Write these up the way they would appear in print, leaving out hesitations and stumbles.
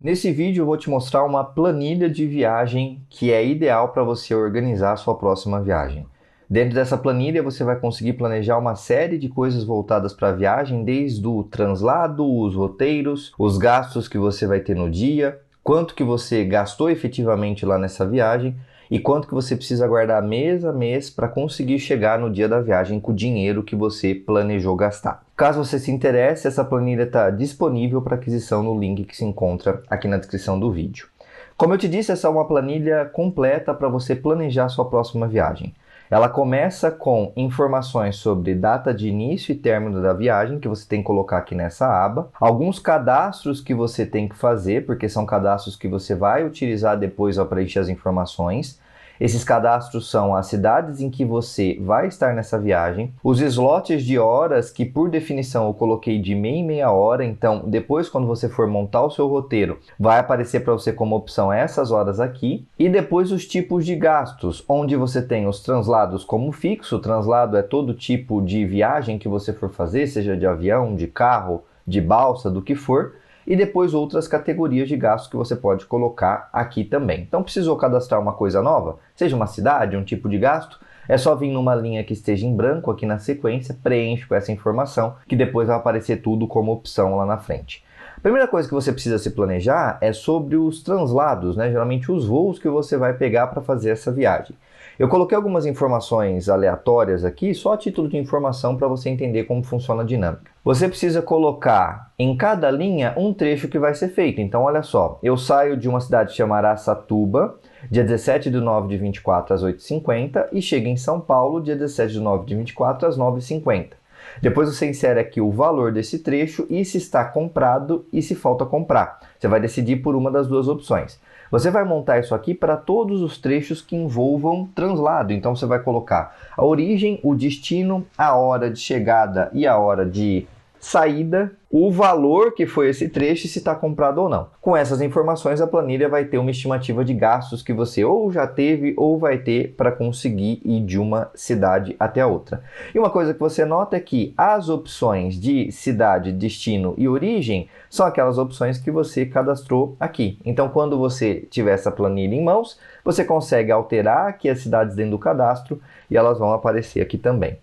Nesse vídeo eu vou te mostrar uma planilha de viagem que é ideal para você organizar a sua próxima viagem. Dentro dessa planilha você vai conseguir planejar uma série de coisas voltadas para a viagem, desde o translado, os roteiros, os gastos que você vai ter no dia, quanto que você gastou efetivamente lá nessa viagem e quanto que você precisa guardar mês a mês para conseguir chegar no dia da viagem com o dinheiro que você planejou gastar. Caso você se interesse, essa planilha está disponível para aquisição no link que se encontra aqui na descrição do vídeo. Como eu te disse, essa é uma planilha completa para você planejar a sua próxima viagem. Ela começa com informações sobre data de início e término da viagem, que você tem que colocar aqui nessa aba. Alguns cadastros que você tem que fazer, porque são cadastros que você vai utilizar depois ao preencher as informações. Esses cadastros são as cidades em que você vai estar nessa viagem, os slots de horas, que por definição eu coloquei de meia em meia hora, então depois quando você for montar o seu roteiro, vai aparecer para você como opção essas horas aqui, e depois os tipos de gastos, onde você tem os translados como fixo. O translado é todo tipo de viagem que você for fazer, seja de avião, de carro, de balsa, do que for, e depois outras categorias de gastos que você pode colocar aqui também. Então, precisou cadastrar uma coisa nova, seja uma cidade, um tipo de gasto, é só vir numa linha que esteja em branco aqui na sequência, preenche com essa informação, que depois vai aparecer tudo como opção lá na frente. A primeira coisa que você precisa se planejar é sobre os translados, né? Geralmente os voos que você vai pegar para fazer essa viagem. Eu coloquei algumas informações aleatórias aqui, só a título de informação para você entender como funciona a dinâmica. Você precisa colocar em cada linha um trecho que vai ser feito. Então, olha só, eu saio de uma cidade chamada Araçatuba, dia 17/9 de 24 às 8h50 e chego em São Paulo, dia 17/9 de 24 às 9h50. Depois você insere aqui o valor desse trecho e se está comprado e se falta comprar. Você vai decidir por uma das duas opções. Você vai montar isso aqui para todos os trechos que envolvam translado. Então você vai colocar a origem, o destino, a hora de chegada e a hora de saída, o valor que foi esse trecho e se está comprado ou não. Com essas informações, a planilha vai ter uma estimativa de gastos que você ou já teve ou vai ter para conseguir ir de uma cidade até a outra. E uma coisa que você nota é que as opções de cidade, destino e origem são aquelas opções que você cadastrou aqui. Então, quando você tiver essa planilha em mãos, você consegue alterar aqui as cidades dentro do cadastro e elas vão aparecer aqui também.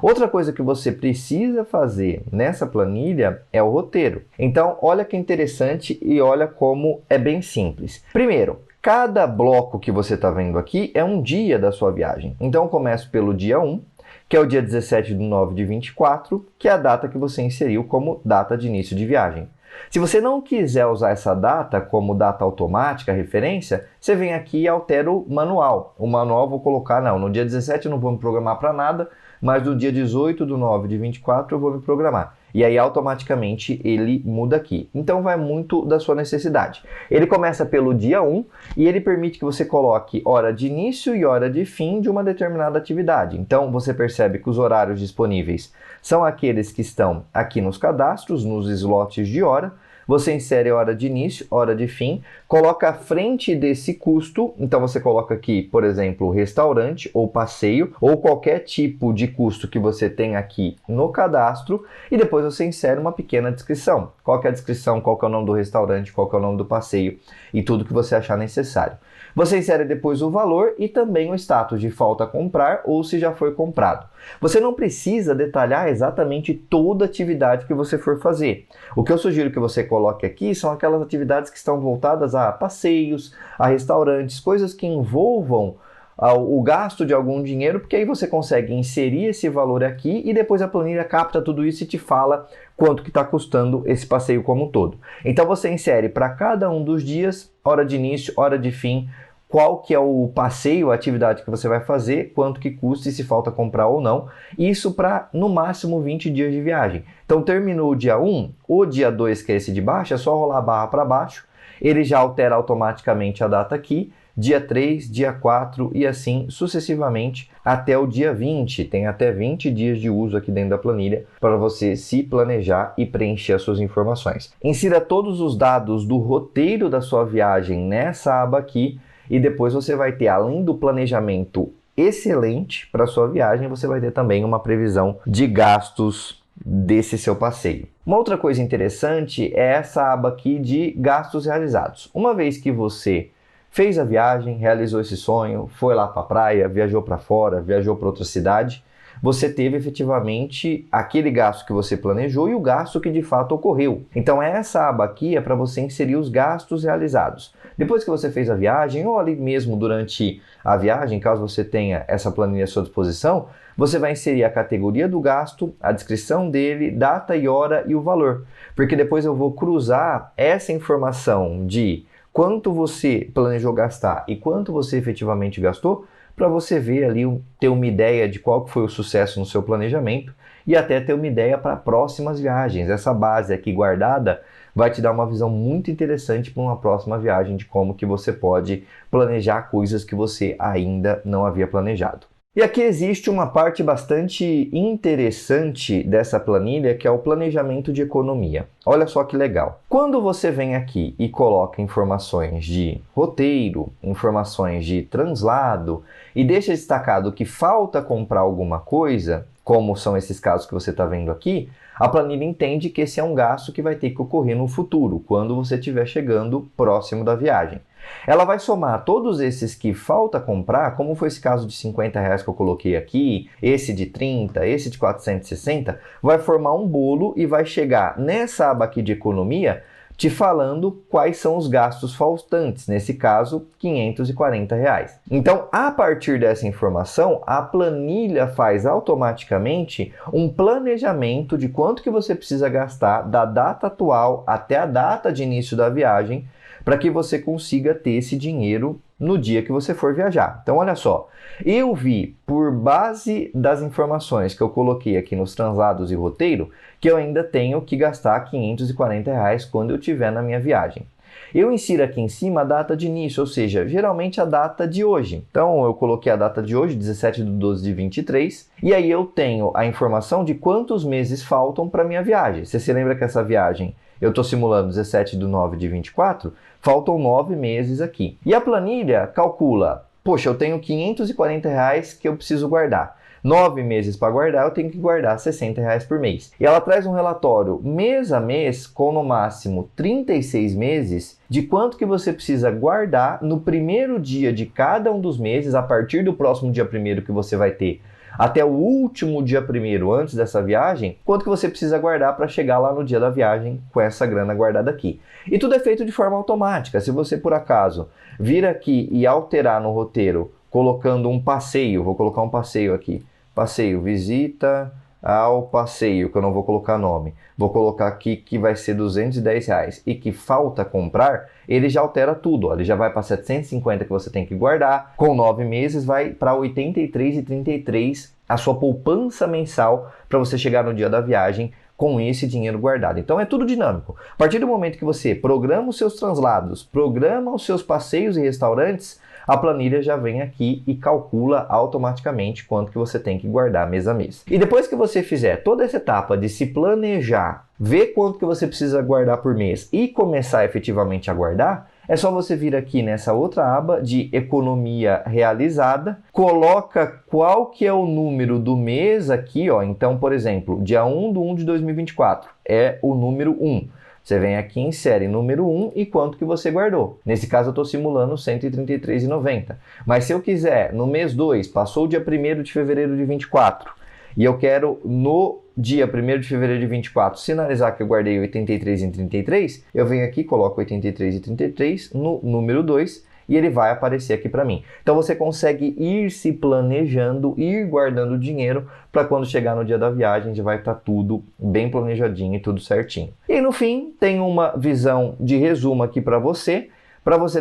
Outra coisa que você precisa fazer nessa planilha é o roteiro. Então, olha que interessante e olha como é bem simples. Primeiro, cada bloco que você está vendo aqui é um dia da sua viagem. Então, eu começo pelo dia 1, que é o dia 17/9 de 24, que é a data que você inseriu como data de início de viagem. Se você não quiser usar essa data como data automática, referência, você vem aqui e altera o manual. O manual eu vou colocar, não, no dia 17 eu não vou me programar para nada, mas no dia 18/9 de 24 eu vou me programar. E aí automaticamente ele muda aqui. Então vai muito da sua necessidade. Ele começa pelo dia 1 e ele permite que você coloque hora de início e hora de fim de uma determinada atividade. Então você percebe que os horários disponíveis são aqueles que estão aqui nos cadastros, nos slots de hora. Você insere a hora de início, hora de fim, coloca à frente desse custo, então você coloca aqui, por exemplo, restaurante ou passeio, ou qualquer tipo de custo que você tem aqui no cadastro, e depois você insere uma pequena descrição. Qual que é a descrição, qual que é o nome do restaurante, qual que é o nome do passeio, e tudo que você achar necessário. Você insere depois o valor e também o status de falta comprar ou se já foi comprado. Você não precisa detalhar exatamente toda a atividade que você for fazer. O que eu sugiro que você coloque aqui são aquelas atividades que estão voltadas a passeios, a restaurantes, coisas que envolvam o gasto de algum dinheiro, porque aí você consegue inserir esse valor aqui e depois a planilha capta tudo isso e te fala quanto que está custando esse passeio como um todo. Então você insere para cada um dos dias, hora de início, hora de fim, qual que é o passeio, a atividade que você vai fazer, quanto que custa e se falta comprar ou não. Isso para, no máximo, 20 dias de viagem. Então, terminou o dia 1, o dia 2, que é esse de baixo, é só rolar a barra para baixo. Ele já altera automaticamente a data aqui. Dia 3, dia 4 e assim sucessivamente até o dia 20. Tem até 20 dias de uso aqui dentro da planilha para você se planejar e preencher as suas informações. Insira todos os dados do roteiro da sua viagem nessa aba aqui e depois você vai ter, além do planejamento excelente para a sua viagem, você vai ter também uma previsão de gastos desse seu passeio. Uma outra coisa interessante é essa aba aqui de gastos realizados. Uma vez que você fez a viagem, realizou esse sonho, foi lá para a praia, viajou para fora, viajou para outra cidade, você teve efetivamente aquele gasto que você planejou e o gasto que de fato ocorreu. Então essa aba aqui é para você inserir os gastos realizados. Depois que você fez a viagem ou ali mesmo durante a viagem, caso você tenha essa planilha à sua disposição, você vai inserir a categoria do gasto, a descrição dele, data e hora e o valor. Porque depois eu vou cruzar essa informação de quanto você planejou gastar e quanto você efetivamente gastou, para você ver ali, ter uma ideia de qual foi o sucesso no seu planejamento e até ter uma ideia para próximas viagens. Essa base aqui guardada vai te dar uma visão muito interessante para uma próxima viagem de como que você pode planejar coisas que você ainda não havia planejado. E aqui existe uma parte bastante interessante dessa planilha, que é o planejamento de economia. Olha só que legal. Quando você vem aqui e coloca informações de roteiro, informações de translado e deixa destacado que falta comprar alguma coisa, como são esses casos que você está vendo aqui, a planilha entende que esse é um gasto que vai ter que ocorrer no futuro, quando você estiver chegando próximo da viagem. Ela vai somar todos esses que falta comprar, como foi esse caso de R$50 que eu coloquei aqui, esse de 30, esse de 460, vai formar um bolo e vai chegar nessa aba aqui de economia te falando quais são os gastos faltantes, nesse caso, R$540. Então, a partir dessa informação, a planilha faz automaticamente um planejamento de quanto que você precisa gastar da data atual até a data de início da viagem, para que você consiga ter esse dinheiro no dia que você for viajar. Então, olha só, eu vi, por base das informações que eu coloquei aqui nos translados e roteiro, que eu ainda tenho que gastar R$540 quando eu estiver na minha viagem. Eu insiro aqui em cima a data de início, ou seja, geralmente a data de hoje. Então, eu coloquei a data de hoje, 17/12/23, e aí eu tenho a informação de quantos meses faltam para a minha viagem. Você se lembra que essa viagem eu estou simulando 17/9/24, faltam 9 meses aqui. E a planilha calcula, poxa, eu tenho R$540 que eu preciso guardar. 9 meses para guardar, eu tenho que guardar R$60 por mês. E ela traz um relatório mês a mês, com no máximo 36 meses, de quanto que você precisa guardar no primeiro dia de cada um dos meses, a partir do próximo dia 1º que você vai ter, até o último dia 1º antes dessa viagem, quanto que você precisa guardar para chegar lá no dia da viagem com essa grana guardada aqui. E tudo é feito de forma automática. Se você, por acaso, vir aqui e alterar no roteiro, colocando um passeio, vou colocar um passeio aqui, passeio, visita ao passeio, que eu não vou colocar nome, vou colocar aqui que vai ser R$210 e que falta comprar, ele já altera tudo, ó. Ele já vai para 750 que você tem que guardar, com 9 meses vai para 83,33 a sua poupança mensal para você chegar no dia da viagem com esse dinheiro guardado. Então é tudo dinâmico. A partir do momento que você programa os seus translados, programa os seus passeios e restaurantes, a planilha já vem aqui e calcula automaticamente quanto que você tem que guardar mês a mês. E depois que você fizer toda essa etapa de se planejar, ver quanto que você precisa guardar por mês e começar efetivamente a guardar, é só você vir aqui nessa outra aba de economia realizada, coloca qual que é o número do mês aqui, ó. Então, por exemplo, dia 1/1/2024 é o número 1. Você vem aqui e insere número 1 e quanto que você guardou. Nesse caso eu estou simulando R$133,90. Mas se eu quiser, no mês 2, passou o dia 1º de fevereiro de 24, e eu quero no dia 1º de fevereiro de 24 sinalizar que eu guardei 83,33, eu venho aqui, coloco 83,33 no número 2 e ele vai aparecer aqui para mim. Então você consegue ir se planejando, ir guardando dinheiro para quando chegar no dia da viagem já vai estar tudo bem planejadinho e tudo certinho. E no fim tem uma visão de resumo aqui para você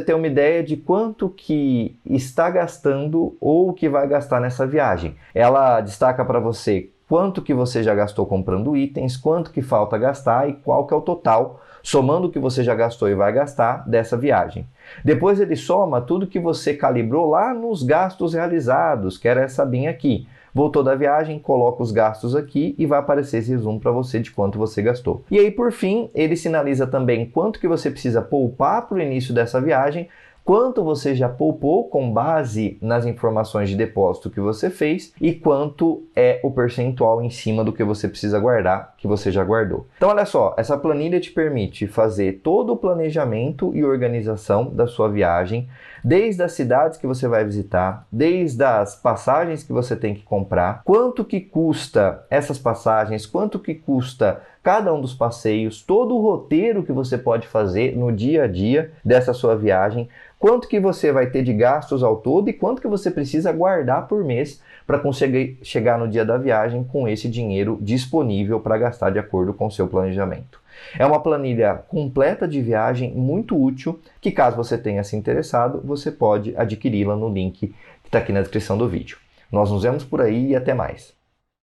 ter uma ideia de quanto que está gastando ou que vai gastar nessa viagem. Ela destaca para você quanto que você já gastou comprando itens, quanto que falta gastar e qual que é o total, somando o que você já gastou e vai gastar dessa viagem. Depois ele soma tudo que você calibrou lá nos gastos realizados, que era essa abinha aqui. Voltou da viagem, coloca os gastos aqui e vai aparecer esse resumo para você de quanto você gastou. E aí, por fim, ele sinaliza também quanto que você precisa poupar para o início dessa viagem, quanto você já poupou com base nas informações de depósito que você fez e quanto é o percentual em cima do que você precisa guardar, que você já guardou. Então, olha só, essa planilha te permite fazer todo o planejamento e organização da sua viagem, desde as cidades que você vai visitar, desde as passagens que você tem que comprar, quanto que custa essas passagens, quanto que custa cada um dos passeios, todo o roteiro que você pode fazer no dia a dia dessa sua viagem, quanto que você vai ter de gastos ao todo e quanto que você precisa guardar por mês para conseguir chegar no dia da viagem com esse dinheiro disponível para gastar de acordo com o seu planejamento. É uma planilha completa de viagem, muito útil, que caso você tenha se interessado, você pode adquiri-la no link que está aqui na descrição do vídeo. Nós nos vemos por aí e até mais.